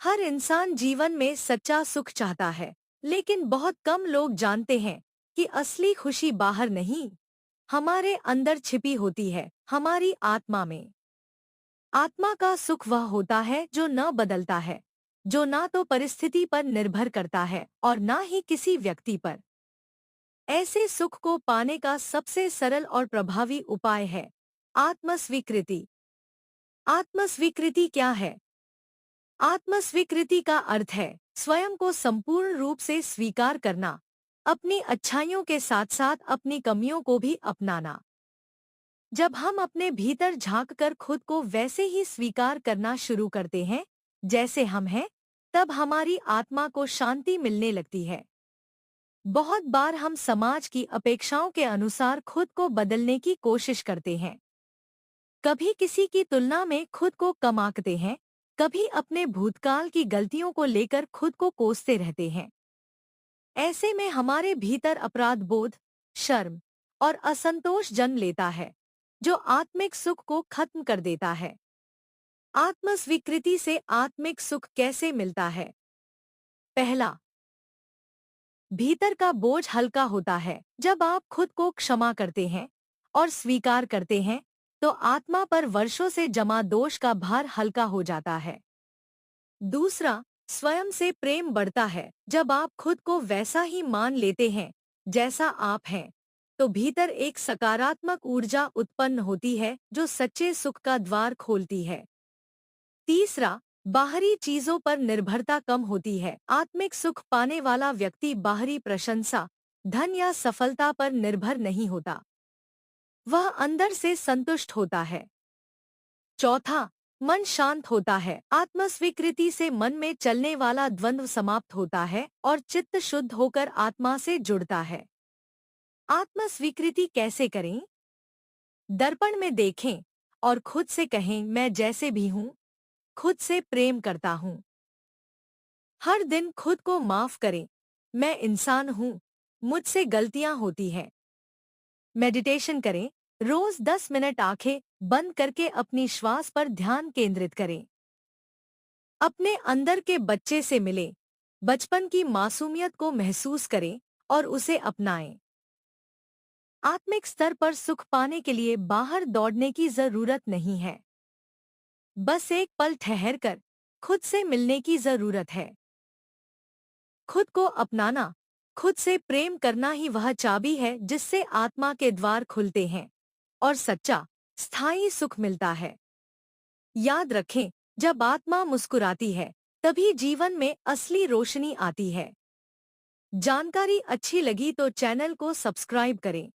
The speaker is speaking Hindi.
हर इंसान जीवन में सच्चा सुख चाहता है, लेकिन बहुत कम लोग जानते हैं कि असली खुशी बाहर नहीं, हमारे अंदर छिपी होती है, हमारी आत्मा में। आत्मा का सुख वह होता है जो न बदलता है, जो ना तो परिस्थिति पर निर्भर करता है और ना ही किसी व्यक्ति पर। ऐसे सुख को पाने का सबसे सरल और प्रभावी उपाय है आत्मस्वीकृति। आत्मस्वीकृति क्या है? आत्मस्वीकृति का अर्थ है स्वयं को संपूर्ण रूप से स्वीकार करना, अपनी अच्छाइयों के साथ साथ अपनी कमियों को भी अपनाना। जब हम अपने भीतर झांककर खुद को वैसे ही स्वीकार करना शुरू करते हैं जैसे हम हैं, तब हमारी आत्मा को शांति मिलने लगती है। बहुत बार हम समाज की अपेक्षाओं के अनुसार खुद को बदलने की कोशिश करते हैं। कभी किसी की तुलना में खुद को कम आंकते हैं, कभी अपने भूतकाल की गलतियों को लेकर खुद को कोसते रहते हैं। ऐसे में हमारे भीतर अपराध बोध, शर्म और असंतोष जन्म लेता है, जो आत्मिक सुख को खत्म कर देता है। आत्मस्वीकृति से आत्मिक सुख कैसे मिलता है? पहला, भीतर का बोझ हल्का होता है। जब आप खुद को क्षमा करते हैं और स्वीकार करते हैं, तो आत्मा पर वर्षों से जमा दोष का भार हल्का हो जाता है। दूसरा, स्वयं से प्रेम बढ़ता है। जब आप खुद को वैसा ही मान लेते हैं जैसा आप हैं, तो भीतर एक सकारात्मक ऊर्जा उत्पन्न होती है जो सच्चे सुख का द्वार खोलती है। तीसरा, बाहरी चीजों पर निर्भरता कम होती है। आत्मिक सुख पाने वाला व्यक्ति बाहरी प्रशंसा, धन या सफलता पर निर्भर नहीं होता। वह अंदर से संतुष्ट होता है। चौथा, मन शांत होता है। आत्मस्वीकृति से मन में चलने वाला द्वंद्व समाप्त होता है और चित्त शुद्ध होकर आत्मा से जुड़ता है। आत्मस्वीकृति कैसे करें? दर्पण में देखें और खुद से कहें, मैं जैसे भी हूँ, खुद से प्रेम करता हूँ। हर दिन खुद को माफ करें, मैं इंसान हूँ, मुझसे गलतियां होती हैं। मेडिटेशन करें, रोज 10 मिनट आंखें बंद करके अपनी श्वास पर ध्यान केंद्रित करें। अपने अंदर के बच्चे से मिलें, बचपन की मासूमियत को महसूस करें और उसे अपनाएं। आत्मिक स्तर पर सुख पाने के लिए बाहर दौड़ने की जरूरत नहीं है। बस एक पल ठहरकर खुद से मिलने की जरूरत है। खुद को अपनाना, खुद से प्रेम करना ही वह चाबी है जिससे आत्मा के द्वार खुलते हैं और सच्चा, स्थायी सुख मिलता है। याद रखें, जब आत्मा मुस्कुराती है, तभी जीवन में असली रोशनी आती है। जानकारी अच्छी लगी तो चैनल को सब्सक्राइब करें।